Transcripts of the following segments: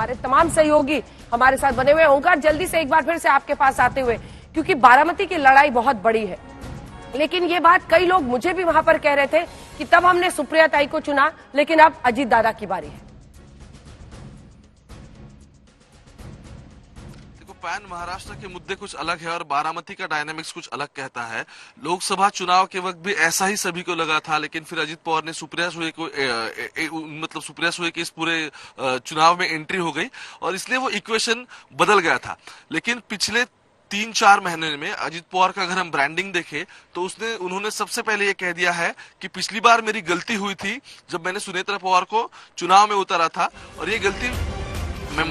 हमारे तमाम सहयोगी हमारे साथ बने हुए हैं। ओंकार, जल्दी से एक बार फिर से आपके पास आते हुए, क्योंकि बारामती की लड़ाई बहुत बड़ी है, लेकिन ये बात कई लोग मुझे भी वहां पर कह रहे थे कि तब हमने सुप्रिया ताई को चुना, लेकिन अब अजीत दादा की बारी है। पैन महाराष्ट्र के मुद्दे कुछ अलग है और बारामती का डायनामिक्स कुछ अलग कहता है। लोकसभा चुनाव के वक्त भी ऐसा ही सभी को लगा था, लेकिन फिर अजित पवार ने सुप्रिया सुळे को मतलब सुप्रिया सुळे के इस पूरे चुनाव में एंट्री हो गई और इसलिए वो इक्वेशन बदल गया था। लेकिन पिछले 3-4 महीने में अजित पवार का अगर हम ब्रांडिंग देखें तो उन्होंने सबसे पहले ये कह दिया है कि पिछली बार मेरी गलती हुई थी जब मैंने सुनेत्रा पवार को चुनाव में उतारा था और ये गलती मैं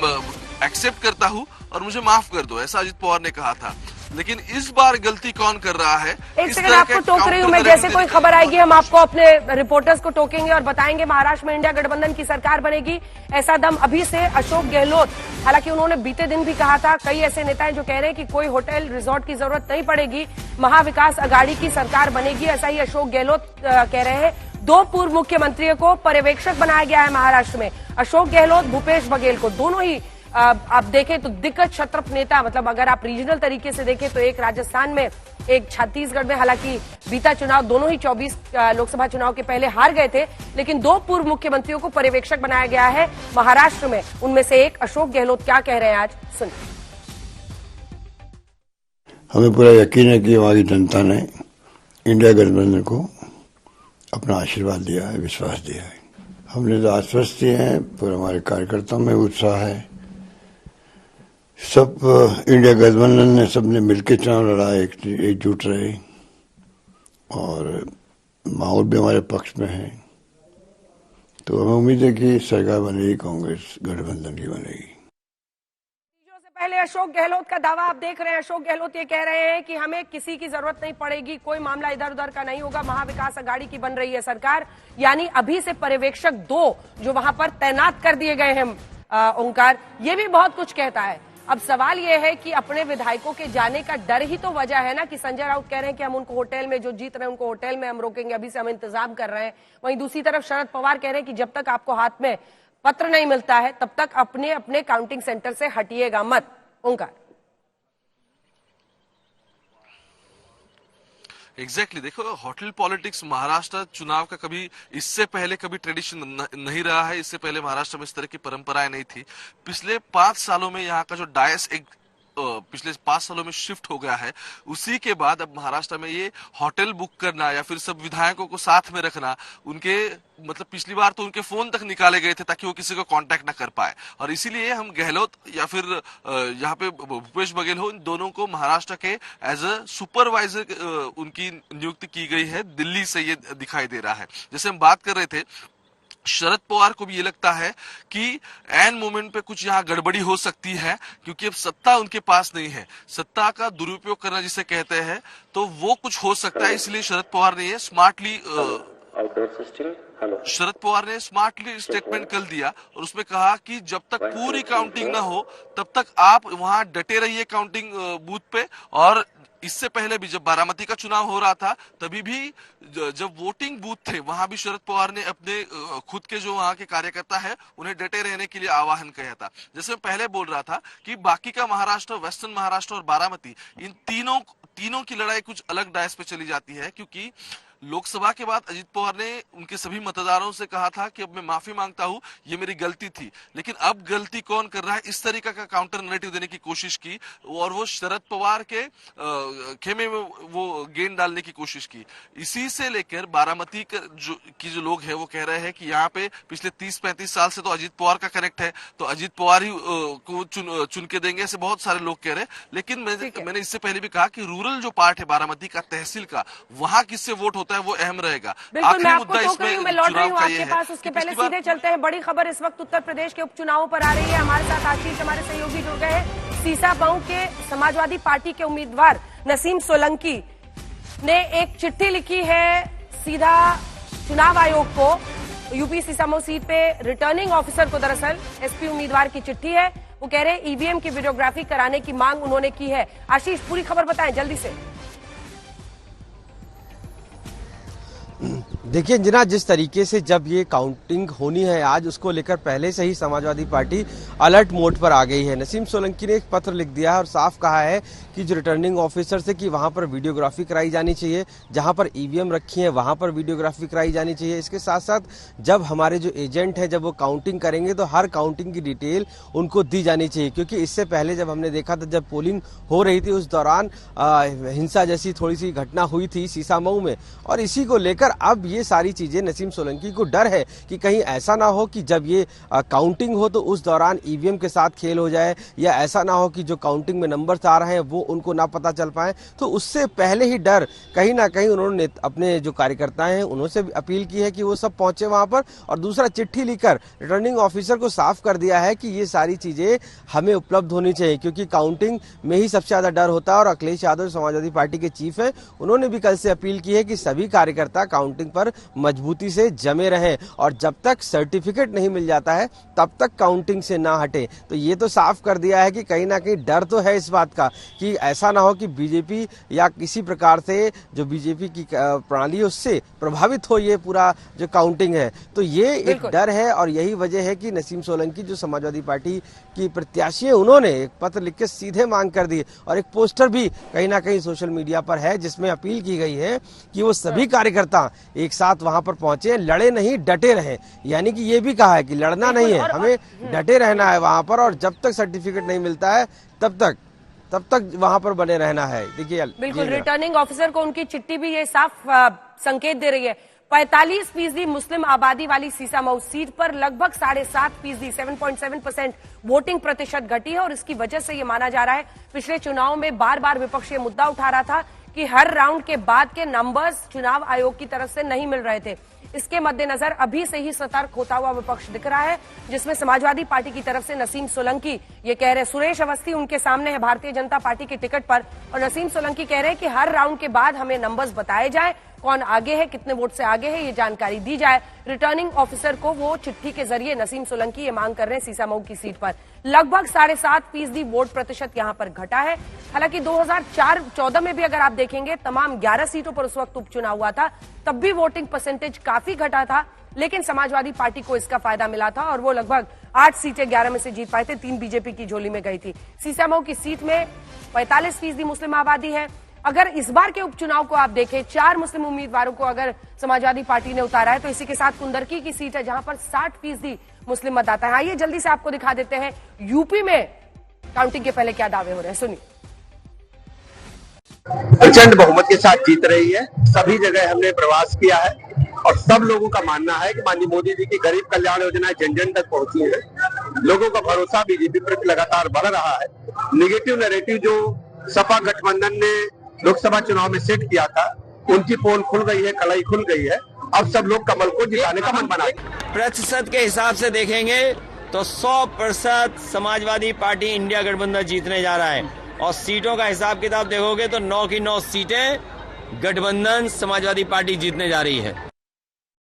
एक्सेप्ट करता हूं और मुझे माफ कर दो, ऐसा अजित पवार ने कहा था। लेकिन इस बार गलती कौन कर रहा है? एक सेकंड, आपको टोक रही हूं मैं, जैसे कोई खबर आएगी हम आपको अपने रिपोर्टर्स को टोकेंगे और बताएंगे महाराष्ट्र में इंडिया गठबंधन की सरकार बनेगी, ऐसा दम अभी से अशोक गहलोत। हालांकि उन्होंने बीते दिन भी कहा था, कई ऐसे नेता हैं जो कह रहे हैं कि कोई होटल रिजॉर्ट की जरूरत नहीं पड़ेगी, महाविकास अघाड़ी की सरकार बनेगी, ऐसा ही अशोक गहलोत कह रहे हैं। 2 पूर्व मुख्यमंत्रियों को पर्यवेक्षक बनाया गया है महाराष्ट्र में, अशोक गहलोत, भूपेश बघेल को। दोनों ही आप देखें तो दिग्गज क्षत्रप नेता, मतलब अगर आप रीजनल तरीके से देखें तो एक राजस्थान में, एक छत्तीसगढ़ में। हालांकि बीता चुनाव दोनों ही 24 लोकसभा चुनाव के पहले हार गए थे, लेकिन 2 पूर्व मुख्यमंत्रियों को पर्यवेक्षक बनाया गया है महाराष्ट्र में। उनमें से एक अशोक गहलोत क्या कह रहे हैं आज सुनिए। हमें पूरा यकीन है कि हमारी जनता ने इंडिया गठबंधन को अपना आशीर्वाद दिया है, विश्वास दिया है। हमने तो आश्वस्त दिए हैं, पूरे हमारे कार्यकर्ताओं में उत्साह है। सब इंडिया गठबंधन ने सबने मिलकर चुनाव लड़ा, एकजुट रहे और माहौल भी हमारे पक्ष में है। तो हमें उम्मीद है कि सरकार बनेगी, कांग्रेस गठबंधन की बनेगी। पहले अशोक गहलोत का दावा आप देख रहे हैं। अशोक गहलोत ये कह रहे हैं कि हमें किसी की जरूरत नहीं पड़ेगी, कोई मामला इधर उधर का नहीं होगा, महाविकास अघाड़ी की बन रही है सरकार। यानी अभी से पर्यवेक्षक 2 जो वहां पर तैनात कर दिए गए हैं ओंकार, ये भी बहुत कुछ कहता है। अब सवाल यह है कि अपने विधायकों के जाने का डर ही तो वजह है ना, कि संजय राउत कह रहे हैं कि हम उनको होटल में, जो जीत रहे हैं उनको होटल में हम रोकेंगे, अभी से हम इंतजाम कर रहे हैं। वहीं दूसरी तरफ शरद पवार कह रहे हैं कि जब तक आपको हाथ में पत्र नहीं मिलता है तब तक अपने अपने काउंटिंग सेंटर से हटिएगा मत। ओंकार, एग्जैक्टली देखो, होटल पॉलिटिक्स महाराष्ट्र चुनाव का कभी इससे पहले कभी ट्रेडिशन नहीं रहा है। इससे पहले महाराष्ट्र में इस तरह की परंपराएं नहीं थी। पिछले 5 सालों में यहाँ का जो डायस एक पिछले 5 सालों में शिफ्ट हो गया है। उसी के बाद अब महाराष्ट्र में ये होटल बुक करना या फिर सब विधायकों को साथ में रखना, उनके मतलब पिछली बार तो उनके फोन तक निकाले गए थे ताकि वो किसी को कांटेक्ट ना कर पाए। और इसीलिए हम गहलोत या फिर यहाँ पे भूपेश बघेल हो, इन दोनों को महाराष्ट्र के एज अ सुपरवाइजर उनकी नियुक्ति की गई है। दिल्ली से ये दिखाई दे रहा है। जैसे हम बात कर रहे थे, शरद पवार को भी ये लगता है कि एन मोमेंट पे कुछ यहाँ गड़बड़ी हो सकती है, क्योंकि अब सत्ता उनके पास नहीं है। सत्ता का दुरुपयोग करना जिसे कहते हैं, तो वो कुछ हो सकता है। इसलिए शरद पवार ने ये स्मार्टली स्टेटमेंट कर दिया और उसमें कहा कि जब तक पूरी काउंटिंग ना हो तब तक आप वहां डटे रहिए काउंटिंग बूथ पे। और इससे पहले भी जब बारामती का चुनाव हो रहा था तभी भी जब वोटिंग बूथ थे वहां भी शरद पवार ने अपने खुद के जो वहां के कार्यकर्ता है उन्हें डटे रहने के लिए आह्वान किया था। जैसे मैं पहले बोल रहा था कि बाकी का महाराष्ट्र, वेस्टर्न महाराष्ट्र और बारामती, इन तीनों की लड़ाई कुछ अलग डायस पे चली जाती है। क्योंकि लोकसभा के बाद अजित पवार ने उनके सभी मतदारों से कहा था कि अब मैं माफी मांगता हूं, ये मेरी गलती थी। लेकिन अब गलती कौन कर रहा है, इस तरीके का काउंटर नैरेटिव देने की कोशिश की और वो शरद पवार के खेमे में वो गेंद डालने की कोशिश की। इसी से लेकर बारामती की जो लोग हैं वो कह रहे हैं कि यहाँ पे पिछले 30-35 साल से तो अजित पवार का कनेक्ट है, तो अजित पवार ही को चुन के देंगे, ऐसे बहुत सारे लोग कह रहे हैं। लेकिन मैंने इससे पहले भी कहा कि रूरल जो पार्ट है बारामती का, तहसील का, वहां किससे वोट होता है वो अहम रहेगा। बिल्कुल, मैं आपको टोक रही हूं, मैं लौट रही हूं आपके पास। उसके पहले सीधे चलते हैं, बड़ी खबर इस वक्त उत्तर प्रदेश के उपचुनावों पर आ रही है। हमारे साथ आशीष, हमारे सहयोगी जुड़ गए हैं। सीसापाऊ के समाजवादी पार्टी के उम्मीदवार नसीम सोलंकी ने एक चिट्ठी लिखी है सीधा चुनाव आयोग को। यूपी सीसामऊ सीट पे रिटर्निंग ऑफिसर को दरअसल एसपी उम्मीदवार की चिट्ठी है। वो कह रहे हैं ईवीएम की वीडियोग्राफी कराने की मांग उन्होंने की है। आशीष, पूरी खबर बताएं जल्दी से। देखिए अंजना, जिस तरीके से जब ये काउंटिंग होनी है आज, उसको लेकर पहले से ही समाजवादी पार्टी अलर्ट मोड पर आ गई है। नसीम सोलंकी ने एक पत्र लिख दिया है और साफ कहा है कि जो रिटर्निंग ऑफिसर से कि वहां पर वीडियोग्राफी कराई जानी चाहिए, जहां पर ईवीएम रखी है वहां पर वीडियोग्राफी कराई जानी चाहिए। इसके साथ साथ जब हमारे जो एजेंट है जब वो काउंटिंग करेंगे तो हर काउंटिंग की डिटेल उनको दी जानी चाहिए, क्योंकि इससे पहले जब हमने देखा था जब पोलिंग हो रही थी उस दौरान हिंसा जैसी थोड़ी सी घटना हुई थी सीसामऊ में, और इसी को लेकर अब ये सारी चीजें नसीम सोलंकी को डर है कि कहीं ऐसा ना हो कि जब ये काउंटिंग हो तो उस दौरान ईवीएम के साथ खेल हो जाए, या ऐसा ना हो कि जो काउंटिंग में नंबर्स आ रहे हैं वो उनको ना पता चल पाए। तो उससे पहले ही डर कहीं ना कहीं उन्होंने अपने जो कार्यकर्ता हैं उनसे भी अपील की है कि वो सब पहुंचे वहां पर, और दूसरा चिट्ठी लिखकर रिटर्निंग ऑफिसर को साफ कर दिया है कि ये सारी चीजें हमें उपलब्ध होनी चाहिए, क्योंकि काउंटिंग में ही सबसे ज्यादा डर होता है। और अखिलेश यादव समाजवादी पार्टी के चीफ हैं, उन्होंने भी कल से अपील की है कि सभी कार्यकर्ता काउंटिंग पर मजबूती से जमे रहें, और जब तक सर्टिफिकेट नहीं मिल जाता है तब तक काउंटिंग से ना हटे। तो ये तो साफ कर दिया है कि कहीं ना कहीं डर तो है इस बात का कि ऐसा ना हो कि बीजेपी या किसी प्रकार से जो बीजेपी की प्रणाली है उससे प्रभावित हो ये पूरा जो काउंटिंग है। तो ये एक डर है, और यही वजह है कि नसीम सोलंकी जो समाजवादी पार्टी की प्रत्याशी है उन्होंने एक पत्र लिख के सीधे मांग कर दी, और एक पोस्टर भी कहीं ना कहीं सोशल मीडिया पर है जिसमें अपील की गई है कि वो सभी कार्यकर्ता एक साथ वहां पर पहुंचे, लड़े नहीं डटे रहे। यानी कि ये भी कहा है कि लड़ना नहीं है, हमें डटे रहना है वहां पर, और जब तक सर्टिफिकेट नहीं मिलता है तब तक वहां पर बने रहना है। देखिए बिल्कुल, रिटर्निंग ऑफिसर को उनकी चिट्ठी भी ये साफ संकेत दे रही है। 45% मुस्लिम आबादी वाली सीसामऊ सीट पर लगभग 7.5% 7.7% वोटिंग प्रतिशत घटी है, और इसकी वजह से ये माना जा रहा है पिछले चुनाव में बार बार विपक्ष ये मुद्दा उठा रहा था कि हर राउंड के बाद के नंबर्स चुनाव आयोग की तरफ से नहीं मिल रहे थे। इसके मद्देनजर अभी से ही सतर्क होता हुआ विपक्ष दिख रहा है, जिसमें समाजवादी पार्टी की तरफ से नसीम सोलंकी ये कह रहे, सुरेश अवस्थी उनके सामने है भारतीय जनता पार्टी के टिकट पर, और नसीम सोलंकी कह रहे हैं कि हर राउंड के बाद हमें नंबर्स बताए जाए, कौन आगे है, कितने वोट से आगे है, ये जानकारी दी जाए। रिटर्निंग ऑफिसर को वो चिट्ठी के जरिए नसीम सोलंकी ये मांग कर रहे हैं। सीसामऊ की सीट पर लगभग 7.5% वोट प्रतिशत यहां पर घटा है। हालांकि 2014 में भी अगर आप देखेंगे तमाम 11 सीटों पर उस वक्त उपचुनाव हुआ था, तब भी वोटिंग परसेंटेज काफी घटा था, लेकिन समाजवादी पार्टी को इसका फायदा मिला था और वो लगभग 8 सीटें 11 में से जीत पाए थे, 3 बीजेपी की झोली में गई थी। सीसामऊ की सीट में 45% मुस्लिम आबादी है। अगर इस बार के उपचुनाव को आप देखें, 4 मुस्लिम उम्मीदवारों को अगर समाजवादी पार्टी ने उतारा है, तो इसी के साथ कुंदरकी की सीट है जहां पर 60% मुस्लिम मतदाता है। आइए जल्दी से आपको दिखा देते हैं यूपी में काउंटिंग के पहले क्या दावे हो रहे हैं, सुनिए। प्रचंड बहुमत के साथ जीत रही है। सभी जगह हमने प्रवास किया है और सब लोगों का मानना है कि माननीय मोदी जी की गरीब कल्याण योजना जन जन तक पहुंची है। लोगों का भरोसा बीजेपी पर लगातार बढ़ रहा है। निगेटिव नैरेटिव जो सपा गठबंधन ने लोकसभा चुनाव में सेट किया था, उनकी पोल खुल गई है, कलाई खुल गई है। अब सब लोग कमल को जिताने का मन बना। प्रतिशत के हिसाब से देखेंगे तो 100% समाजवादी पार्टी इंडिया गठबंधन जीतने जा रहा है, और सीटों का हिसाब किताब देखोगे तो 9 की 9 सीटें गठबंधन समाजवादी पार्टी जीतने जा रही है।